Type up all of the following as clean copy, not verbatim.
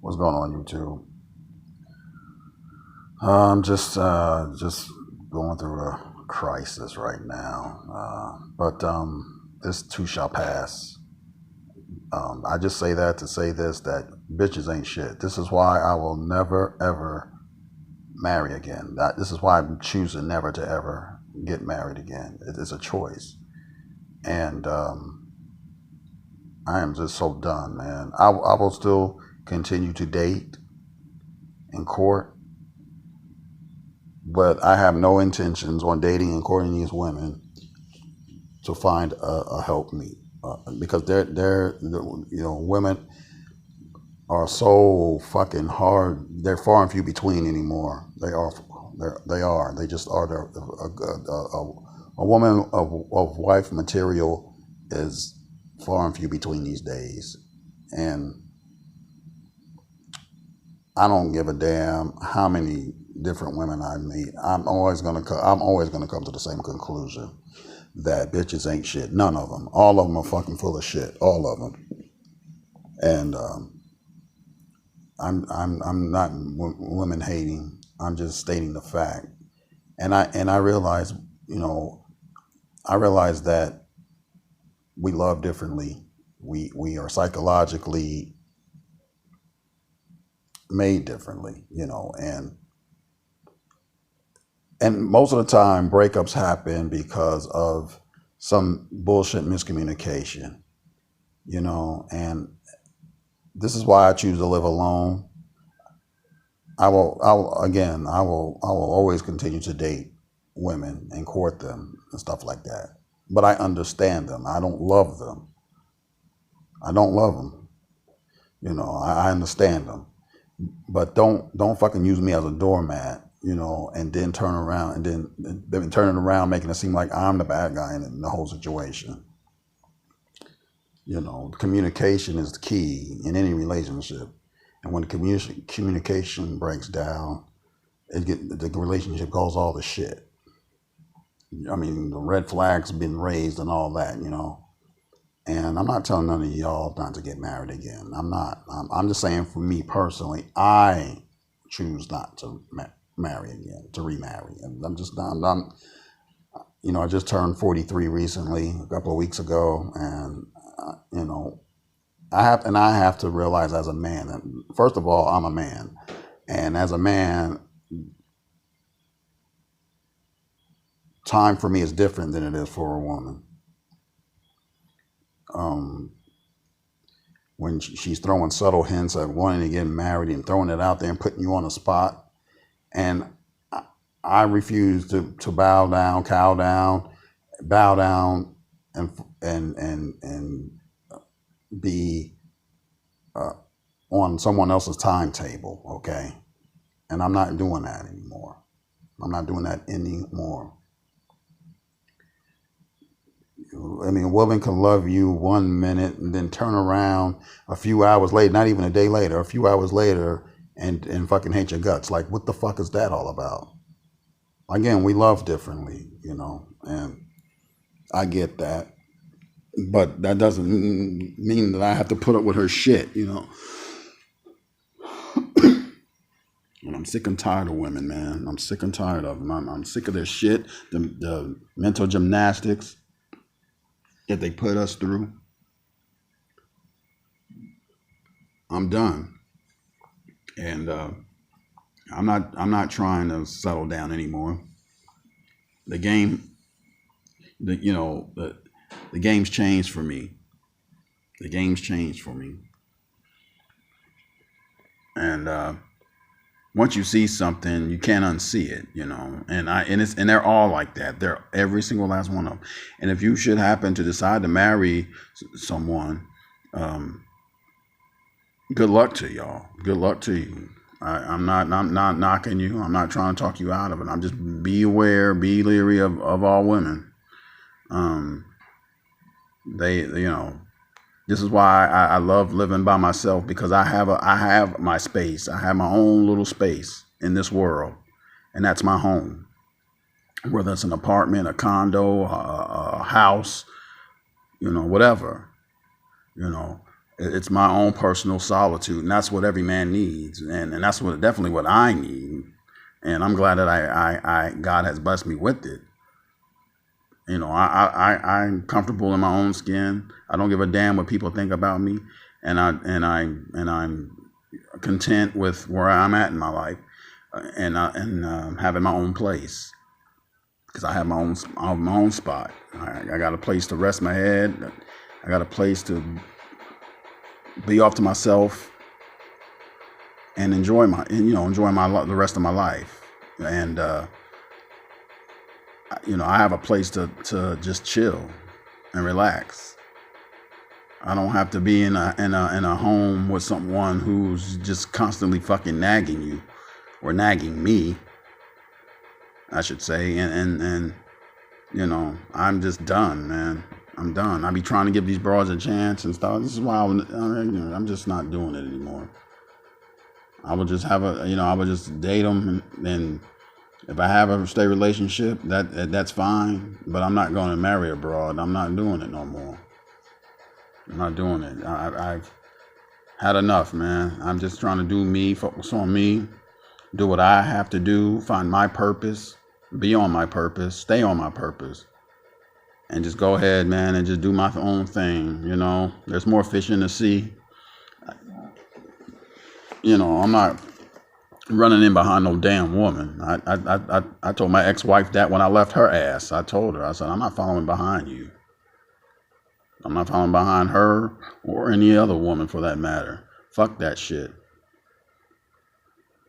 What's going on, YouTube? I'm just going through a crisis right now, but this too shall pass. I just say that to say this: that bitches ain't shit. This is why I will never ever marry again. This is why I'm choosing never to ever get married again. It is a choice, and I am just so done, man. I will still continue to date and court, but I have no intentions on dating and courting these women to find a helpmeet, because women are so fucking hard. They're far and few between anymore. They are. They just are. A woman of wife material is far and few between these days, and I don't give a damn how many different women I meet. I'm always gonna come to the same conclusion that bitches ain't shit. None of them. All of them are fucking full of shit. All of them. And I'm not women hating. I'm just stating the fact. And I realize, I realize that we love differently. We are psychologically made differently, and most of the time breakups happen because of some bullshit miscommunication, and this is why I choose to live alone. I will always continue to date women and court them and stuff like that. But I understand them. I don't love them. I don't love them. I understand them. But don't fucking use me as a doormat, and then turn around and then turn it around, making it seem like I'm the bad guy in the whole situation. Communication is the key in any relationship, and when the communication breaks down, the relationship goes all to shit. I mean, the red flags been raised and all that, And I'm not telling none of y'all not to get married again. I'm not. I'm just saying, for me personally, I choose not to marry again, to remarry. And I'm just not. I just turned 43 recently, a couple of weeks ago, and I have to realize as a man that, first of all, I'm a man, and as a man, time for me is different than it is for a woman. When she's throwing subtle hints at wanting to get married and throwing it out there and putting you on the spot, and I refuse to bow down, and be on someone else's timetable, okay? And I'm not doing that anymore. I mean, a woman can love you 1 minute and then turn around a few hours later, not even a day later, a few hours later, and fucking hate your guts. Like, what the fuck is that all about? Again, we love differently, and I get that. But that doesn't mean that I have to put up with her shit, And I'm sick and tired of women, man. I'm sick and tired of them. I'm sick of their shit, the mental gymnastics that they put us through. I'm done, and I'm not trying to settle down anymore. The game, the game's changed for me. The game's changed for me, and once you see something, you can't unsee it, and they're all like that. They're every single last one of them. And if you should happen to decide to marry someone, good luck to y'all. Good luck to you. I'm not knocking you. I'm not trying to talk you out of it. I'm just, be aware, be leery of all women. This is why I love living by myself, because I have my space. I have my own little space in this world, and that's my home. Whether it's an apartment, a condo, a house, whatever. It's my own personal solitude, and that's what every man needs, and that's what definitely what I need. And I'm glad that I God has blessed me with it. You know, I'm comfortable in my own skin. I don't give a damn what people think about me, and I'm content with where I'm at in my life, and having my own place because I have my own spot. I got a place to rest my head. I got a place to be off to myself and enjoy the rest of my life. And I have a place to just chill and relax. I don't have to be in a home with someone who's just constantly fucking nagging you or nagging me, I should say. And I'm just done, man. I'm done. I be trying to give these broads a chance and stuff. This is why I'm just not doing it anymore. I would just I would just date them, and if I have a stay relationship, that's fine. But I'm not going to marry a broad. I'm not doing it no more. I'm not doing it. I've had enough, man. I'm just trying to do me, focus on me, do what I have to do, find my purpose, be on my purpose, stay on my purpose, and just go ahead, man, and just do my own thing. There's more fish in the sea. I'm not running in behind no damn woman. I told my ex-wife that when I left her ass. I told her, I said, I'm not following behind you. I'm not following behind her or any other woman for that matter. Fuck that shit.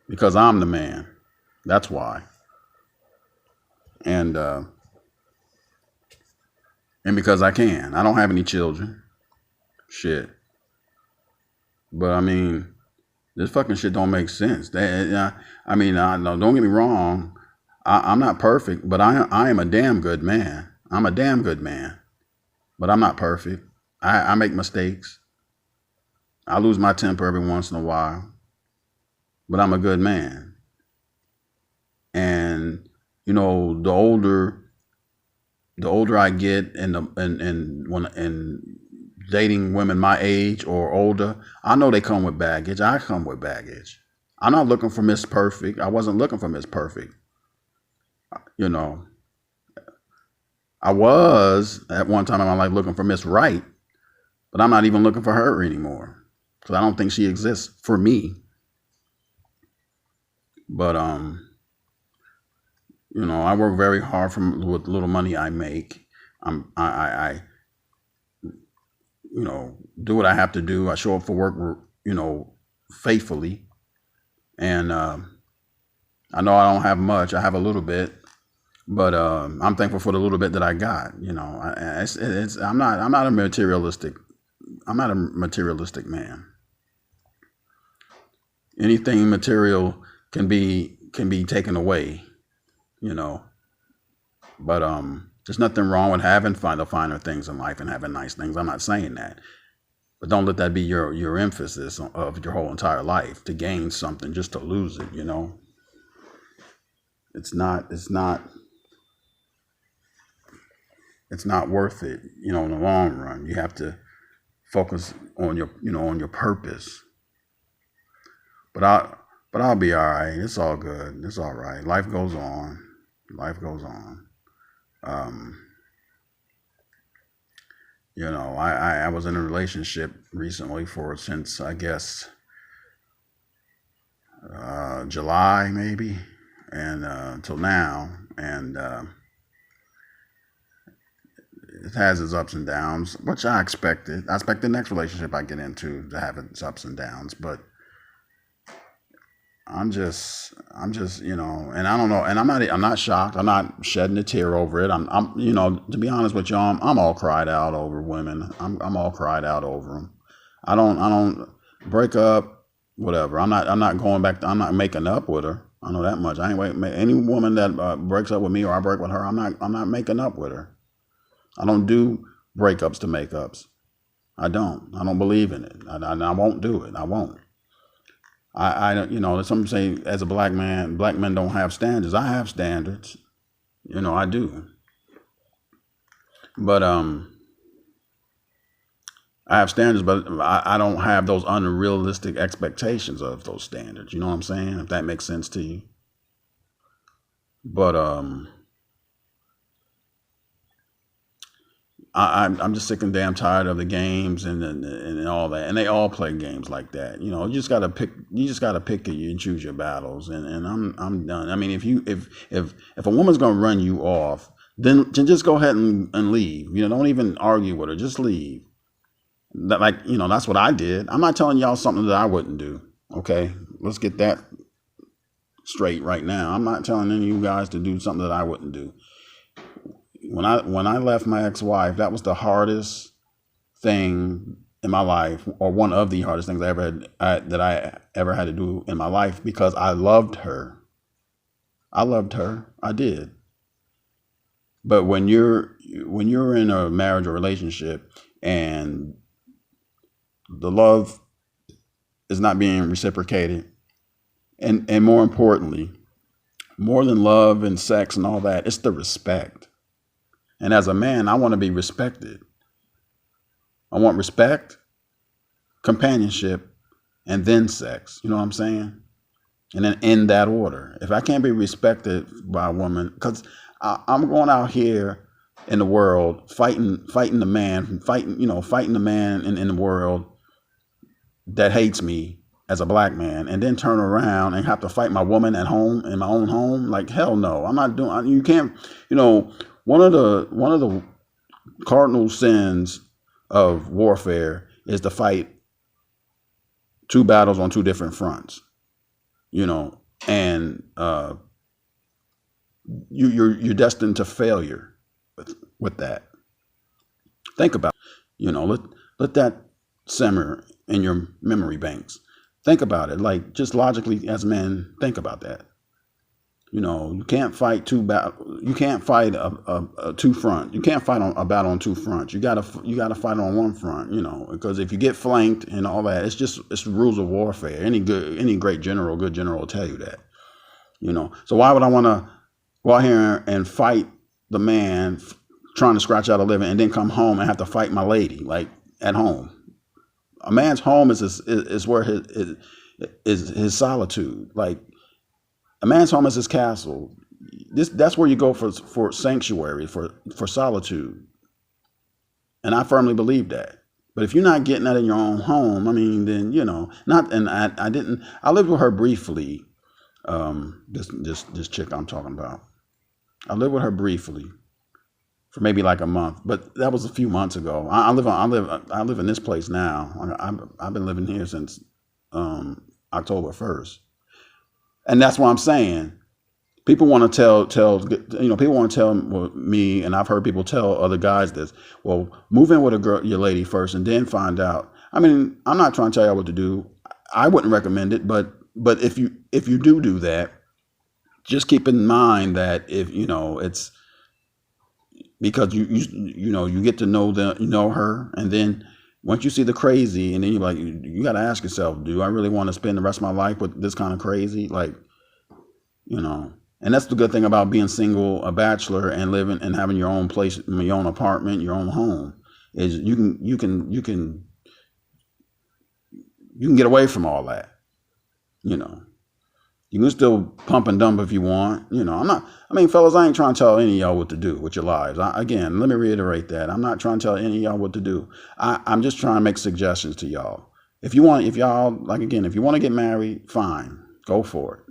Because I'm the man. That's why. And because I can. I don't have any children. Shit. But I mean, this fucking shit don't make sense. Don't get me wrong. I'm not perfect, but I am a damn good man. I'm a damn good man. But I'm not perfect. I make mistakes. I lose my temper every once in a while. But I'm a good man. And the older I get and dating women my age or older, I know they come with baggage. I come with baggage. I'm not looking for Miss Perfect. I wasn't looking for Miss Perfect. I was at one time in my life looking for Miss Right, but I'm not even looking for her anymore because I don't think she exists for me. But I work very hard with the little money I make. I do what I have to do. I show up for work, faithfully. And I know I don't have much. I have a little bit, but I'm thankful for the little bit that I got. I'm not a materialistic man. Anything material can be taken away, But there's nothing wrong with having the finer things in life and having nice things. I'm not saying that. But don't let that be your emphasis of your whole entire life, to gain something just to lose it, It's not worth it, in the long run. You have to focus on your purpose. But I'll be all right. It's all good. It's all right. Life goes on. I was in a relationship recently since I guess July maybe, and till now, and it has its ups and downs, which I expected. I expect the next relationship I get into to have its ups and downs, but I'm just, and I don't know, and I'm not shocked. I'm not shedding a tear over it. I'm, to be honest with y'all, I'm all cried out over women. I'm all cried out over them. I don't break up, whatever. I'm not going back. I'm not making up with her. I know that much. I ain't wait. Any woman that breaks up with me or I break with her, I'm not making up with her. I don't do breakups to makeups. I don't believe in it. I won't do it. I won't. I don't, some say as a black man, black men don't have standards. I have standards. I do. But I have standards, but I don't have those unrealistic expectations of those standards. You know what I'm saying? If that makes sense to you. But I'm just sick and damn tired of the games and all that, and they all play games like that. You know, you just gotta pick. You just gotta pick it and choose your battles. And I'm done. I mean, if a woman's gonna run you off, then just go ahead and leave. You know, don't even argue with her. Just leave. That, like, you know, that's what I did. I'm not telling y'all something that I wouldn't do. Okay, let's get that straight right now. I'm not telling any of you guys to do something that I wouldn't do. When I left my ex-wife, that was the hardest thing in my life, or one of the hardest things that I ever had to do in my life, because I loved her. I loved her. I did. But when you're in a marriage or relationship and the love is not being reciprocated, and more importantly, more than love and sex and all that, it's the respect. And as a man, I want to be respected. I want respect, companionship, and then sex. You know what I'm saying? And then in that order. If I can't be respected by a woman, because I'm going out here in the world fighting the man, fighting the man in the world that hates me as a black man, and then turn around and have to fight my woman at home, in my own home. Like, hell no, I'm not doing. You can't. You know, one of the cardinal sins of warfare is to fight two battles on two different fronts. You know, and you're destined to failure with that. Think about it. You know, let that simmer in your memory banks. Think about it. Like, just logically, as men, think about that. You know, you can't fight You can't fight a two front. You can't fight a battle on two fronts. You gotta fight on one front. You know, because if you get flanked and all that, it's rules of warfare. Any good general will tell you that. You know, so why would I want to go out here and fight the man trying to scratch out a living, and then come home and have to fight my lady, like, at home? A man's home is where his solitude. Like, a man's home is his castle. That's where you go for sanctuary, for solitude. And I firmly believe that. But if you're not getting that in your own home, I mean, then, you know, not. And I lived with her briefly. This chick I'm talking about. I lived with her briefly for maybe like a month, but that was a few months ago. I live in this place now. I've been living here since October 1st. And that's what I'm saying. People want to people want to tell me, and I've heard people tell other guys this. Well, move in with your lady first, and then find out. I mean, I'm not trying to tell y'all what to do. I wouldn't recommend it, but if you do that, just keep in mind that if it's because you get to know her, and then once you see the crazy, and then you're like, you got to ask yourself, do I really want to spend the rest of my life with this kind of crazy? Like, and that's the good thing about being single, a bachelor, and living and having your own place, your own apartment, your own home, is you can get away from all that. You can still pump and dump if you want. Fellas, I ain't trying to tell any of y'all what to do with your lives. Again, let me reiterate that. I'm not trying to tell any of y'all what to do. I'm just trying to make suggestions to y'all. If y'all, if you want to get married, fine, go for it.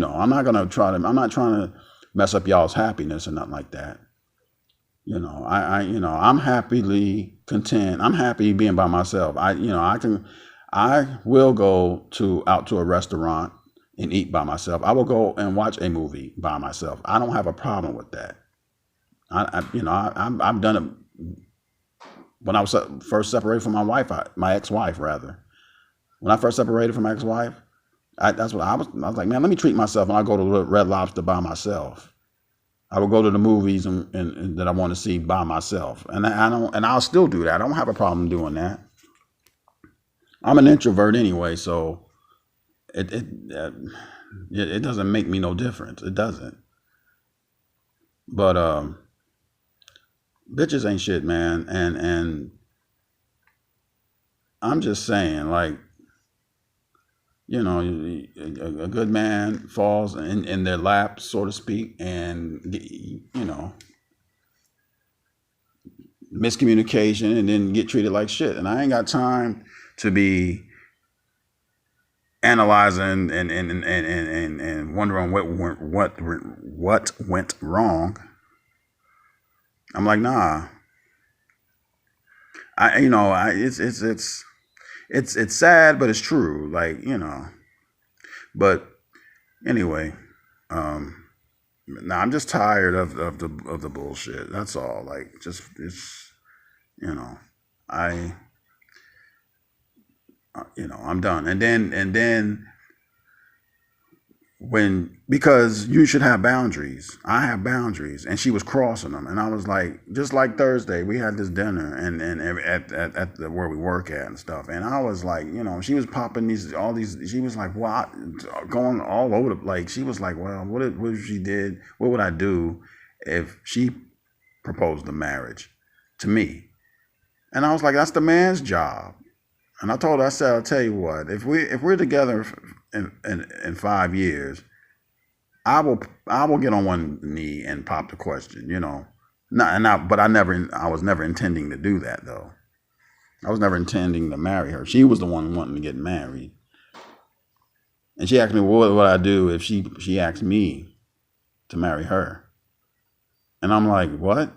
I'm not trying to mess up y'all's happiness or nothing like that. I'm happily content. I'm happy being by myself. I will go out to a restaurant and eat by myself. I will go and watch a movie by myself. I don't have a problem with that. I've done it when I was first separated from my ex-wife rather. When I first separated from my ex-wife, that's what I was like, man, let me treat myself, and I go to Red Lobster by myself. I will go to the movies and that I want to see by myself, and I'll still do that. I don't have a problem doing that. I'm an introvert anyway, so it doesn't make me no difference. It doesn't. But bitches ain't shit, man, and I'm just saying, like, a good man falls in their lap, so to speak, and miscommunication, and then get treated like shit. And I ain't got time to be analyzing and wondering what went wrong. I'm like, nah. It's sad, but it's true. Like, but anyway, now I'm just tired of the bullshit. That's all. Like, just it's you know, I I'm done. And then because you should have boundaries. I have boundaries, and she was crossing them, and I was like, just like Thursday, we had this dinner and at the, where we work at and stuff, and I was like, she was popping all these. She was like, what, going all over like, she was like, well, what if she did? What would I do if she proposed the marriage to me? And I was like, that's the man's job. And I told her, I said, I'll tell you what, if we're together in 5 years, I will get on one knee and pop the question, but I was never intending to do that though. I was never intending to marry her. She was the one wanting to get married. And she asked me, well, what would I do if she asked me to marry her? And I'm like, what?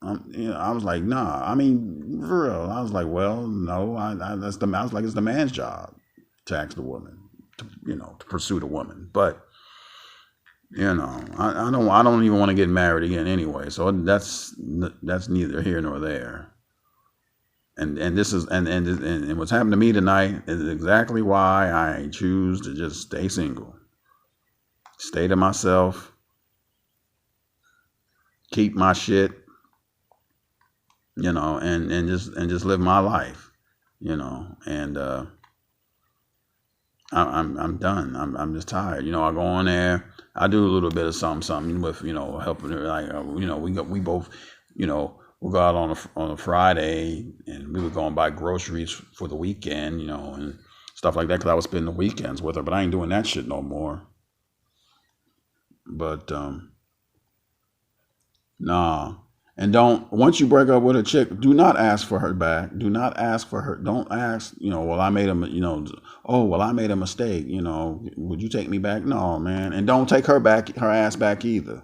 I was like, nah. I mean, for real. I was like, well, no. I was like, it's the man's job to ask the woman, to pursue the woman. But I don't even want to get married again anyway. So that's neither here nor there. And this is and what's happened to me tonight is exactly why I choose to just stay single, stay to myself, keep my shit. And just live my life, and I'm done. I'm just tired. I go on there. I do a little bit of something with helping her. Like we both we'll go out on a Friday, and we would go and buy groceries for the weekend, and stuff like that, because I was spending the weekends with her. But I ain't doing that shit no more. But nah. And once you break up with a chick, do not ask for her back. Do not ask for her. Don't ask, well, I made I made a mistake. Would you take me back? No, man. And don't take her ass back either.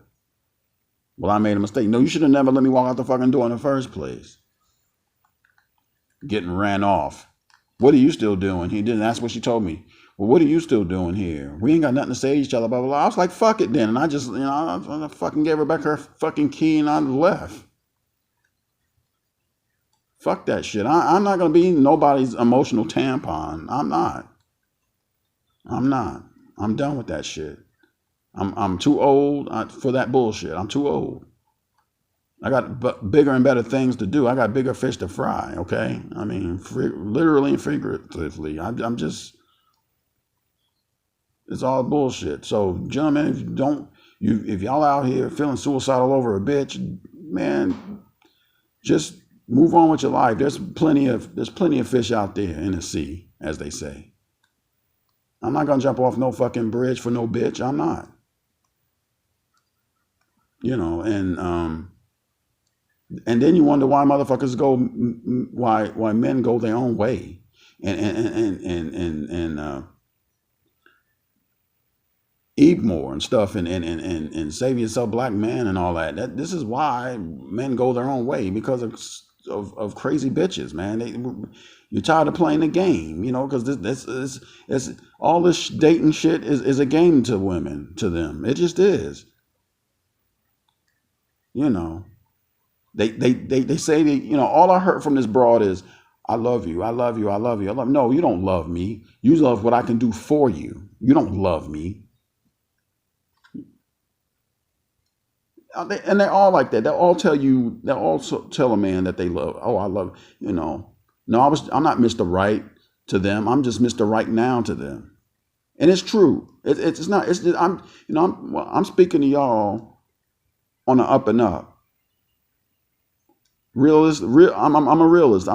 Well, I made a mistake. No, you should have never let me walk out the fucking door in the first place. Getting ran off. What are you still doing? He didn't. That's what she told me. Well, what are you still doing here? We ain't got nothing to say to each other, blah, blah, blah. I was like, fuck it then. And I just, I fucking gave her back her fucking key and I left. Fuck that shit. I'm not going to be nobody's emotional tampon. I'm not. I'm done with that shit. I'm too old for that bullshit. I'm too old. I got bigger and better things to do. I got bigger fish to fry, okay? I mean, literally and figuratively. I'm just... It's all bullshit. So, gentlemen, if y'all out here feeling suicidal over a bitch, man, just move on with your life. There's plenty of fish out there in the sea, as they say. I'm not gonna jump off no fucking bridge for no bitch. I'm not. And then you wonder why motherfuckers why men go their own way, and eat more and stuff, and save yourself, black man, and all that. This is why men go their own way, because of crazy bitches, man. You're tired of playing the game, because this is all this dating shit is a game to women, to them. It just is. They say that, all I heard from this broad is, I love you, I love you, I love you, I love you. No, you don't love me. You love what I can do for you. You don't love me. And they're all like that. They'll all tell a man that they love. Oh, I love, No, I'm not Mr. Right to them. I'm just Mr. Right now to them. And it's true. It's not, I'm speaking to y'all on the up and up. I'm a realist.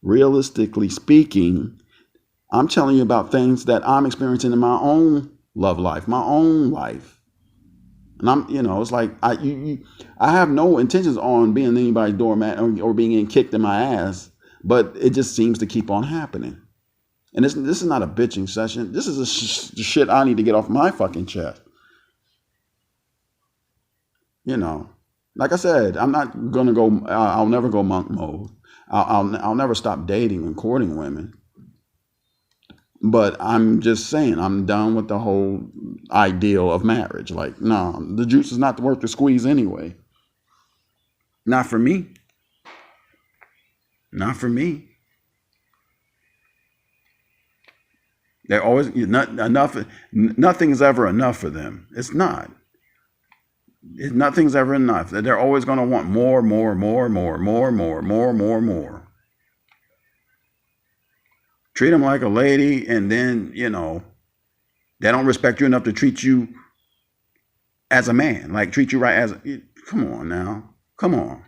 Realistically speaking, I'm telling you about things that I'm experiencing in my own love life, my own life. And it's like I have no intentions on being anybody's doormat or being kicked in my ass, but it just seems to keep on happening. And this is not a bitching session. This is shit I need to get off my fucking chest. Like I said, I'm not gonna go. I'll never go monk mode. I'll never stop dating and courting women. But I'm just saying, I'm done with the whole ideal of marriage. Like, no, the juice is not worth the squeeze anyway. Not for me. Not for me. They're always not enough. Nothing's ever enough for them. It's not. Nothing's ever enough. They're always going to want more. Treat them like a lady, and then, they don't respect you enough to treat you as a man. Like, treat you right come on now. Come on.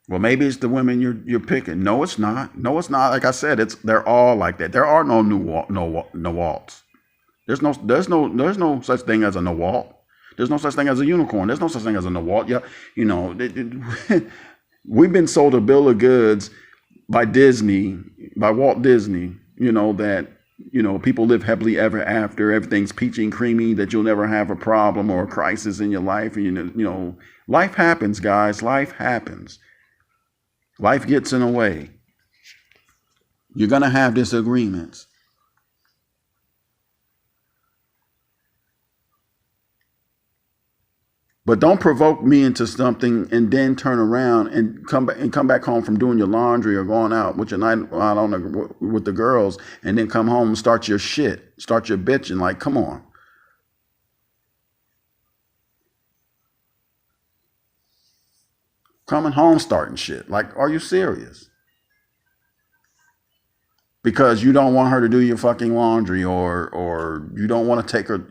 Well, maybe it's the women you're picking. No, it's not. No, it's not. Like I said, they're all like that. There are no Nawalts. There's no such thing as a Nawalt. There's no such thing as a unicorn. There's no such thing as a Nawalt. Yeah, we've been sold a bill of goods by Walt Disney. That people live happily ever after. Everything's peachy and creamy. That you'll never have a problem or a crisis in your life. And life happens, guys. Life happens. Life gets in the way. You're going to have disagreements. But don't provoke me into something and then turn around and come back home from doing your laundry or going out with your night out with the girls, and then come home and start your bitching. Like, come on. Coming home starting shit. Like, are you serious? Because you don't want her to do your fucking laundry, or you don't want to take her,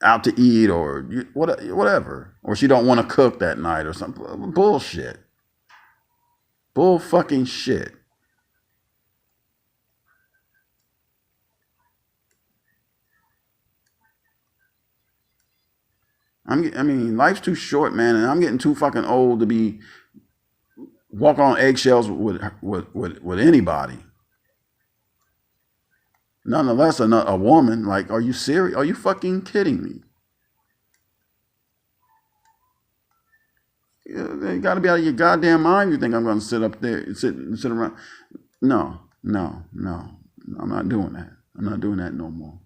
out to eat, or whatever. Or she don't want to cook that night or something. Bullshit. Bull fucking shit. Life's too short, man, and I'm getting too fucking old to be walking on eggshells with anybody. Nonetheless, a woman. Like, are you serious? Are you fucking kidding me? You got to be out of your goddamn mind. You think I'm going to sit up there, sit around? No. I'm not doing that. I'm not doing that no more.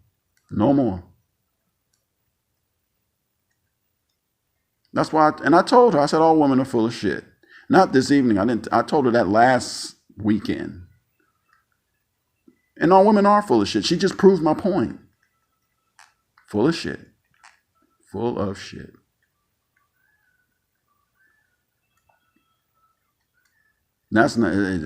No more. That's why, I told her, I said, all women are full of shit. Not this evening. I told her that last weekend. And all women are full of shit. She just proved my point. Full of shit. Full of shit. That's not, and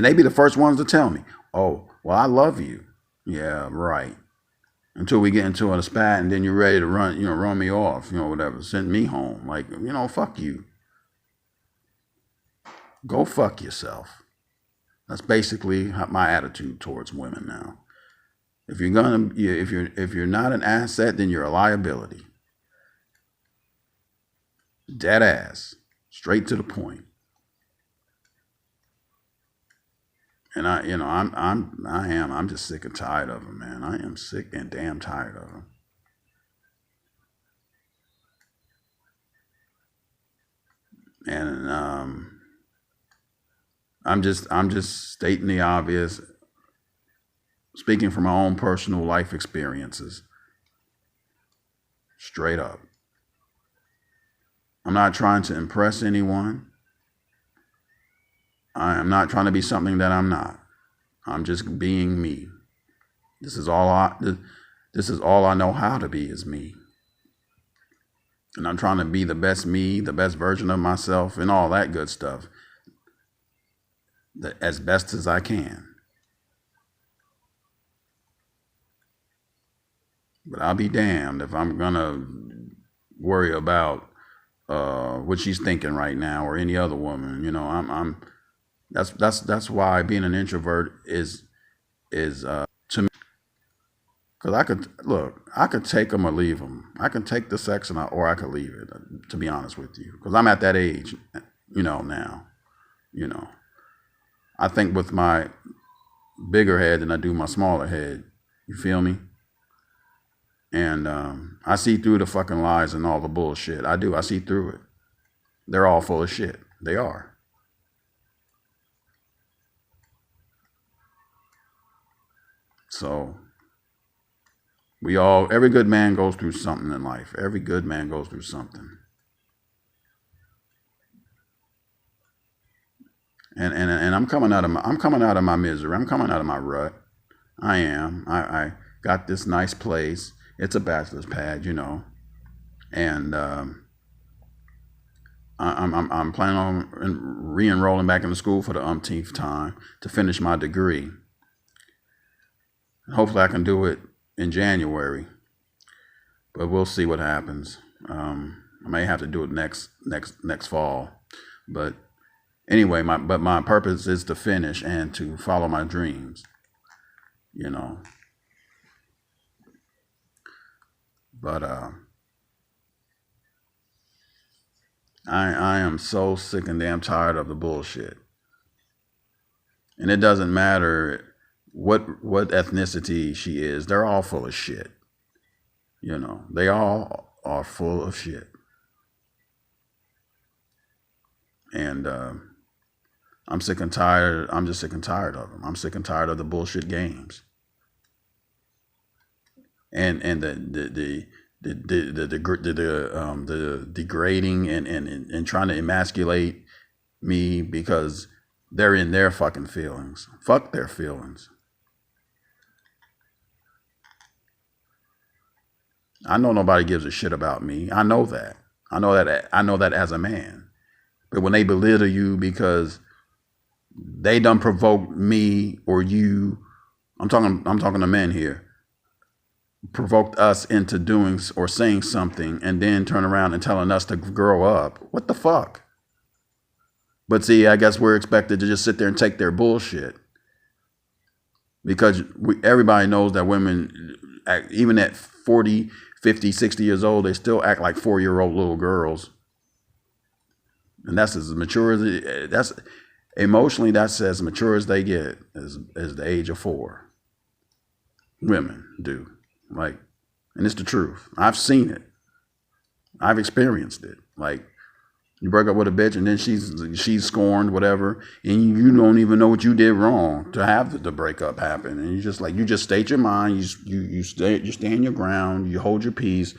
they be the first ones to tell me, oh, well, I love you. Yeah, right. Until we get into a spat, and then you're ready to run me off, whatever, send me home. Like, fuck you. Go fuck yourself. That's basically my attitude towards women now. If you're not an asset, then you're a liability. Dead ass, straight to the point. And I'm just sick and tired of them, man. I am sick and damn tired of them. And I'm just stating the obvious, speaking from my own personal life experiences. Straight up. I'm not trying to impress anyone. I am not trying to be something that I'm not. I'm just being me. This is all I know how to be, is me. And I'm trying to be the best me, the best version of myself, and all that good stuff, as best as I can. But I'll be damned if I'm gonna worry about what she's thinking right now or any other woman. You know, I'm that's why being an introvert is to me, because I could take them or leave them. I can take the sex or I could leave it. To be honest with you, because I'm at that age, you know, now. You know, I think with my bigger head than I do my smaller head. You feel me? And I see through the fucking lies and all the bullshit. I do. I see through it. They're all full of shit. They are. So every good man goes through something in life. Every good man goes through something. And I'm coming out of my misery. I'm coming out of my rut. I am. I got this nice place. It's a bachelor's pad, you know, and I'm planning on re-enrolling back into school for the umpteenth time to finish my degree. Hopefully, I can do it in January, but we'll see what happens. I may have to do it next fall, but anyway, my purpose is to finish and to follow my dreams. You know, but I am so sick and damn tired of the bullshit. And it doesn't matter what ethnicity she is. They're all full of shit. You know, they all are full of shit. And I'm sick and tired. I'm just sick and tired of them. I'm sick and tired of the bullshit games. And the degrading and trying to emasculate me because they're in their fucking feelings. Fuck their feelings. I know nobody gives a shit about me. I know that. I know that as a man. But when they belittle you because they done provoked me or you, I'm talking to men here, provoked us into doing or saying something and then turn around and telling us to grow up. What the fuck? But see, I guess we're expected to just sit there and take their bullshit. Because everybody knows that women, even at 40, 50, 60 years old, they still act like 4-year-old little girls. And that's as mature as that's emotionally, that's as mature as they get as the age of 4. Women do. Like, and it's the truth. I've seen it. I've experienced it. Like, you break up with a bitch and then she's scorned, whatever, and you don't even know what you did wrong to have the breakup happen. And you just state your mind. You stand your ground. You hold your peace.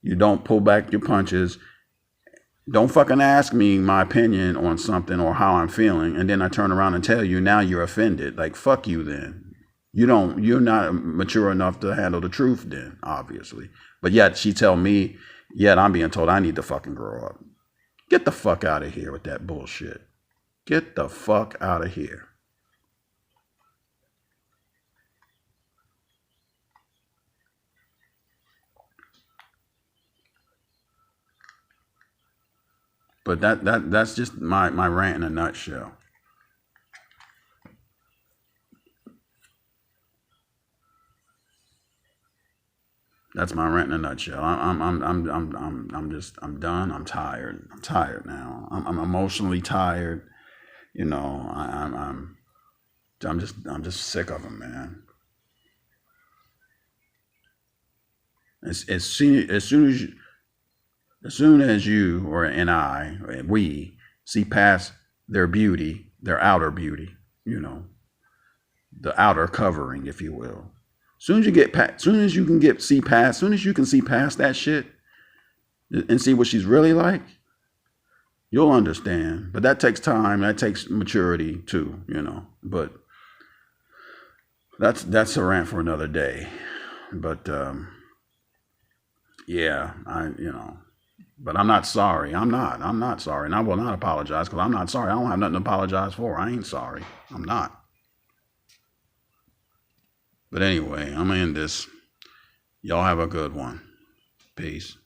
You don't pull back your punches. Don't fucking ask me my opinion on something or how I'm feeling, and then I turn around and tell you now you're offended. Like, fuck you then. You're not mature enough to handle the truth then, obviously. But yet I'm being told I need to fucking grow up. Get the fuck out of here with that bullshit. Get the fuck out of here. But that's just my rant in a nutshell. That's my rant in a nutshell. I'm done. I'm tired. I'm tired now. I'm emotionally tired. You know, I'm just sick of them, man. As soon as you we see past their beauty, their outer beauty, you know, the outer covering, if you will. Soon as you can see past that shit and see what she's really like, you'll understand. But that takes time. That takes maturity too, you know. But that's a rant for another day. But yeah, but I'm not sorry. I'm not sorry. And I will not apologize because I'm not sorry. I don't have nothing to apologize for. I ain't sorry. I'm not. But anyway, I'm gonna end this. Y'all have a good one. Peace.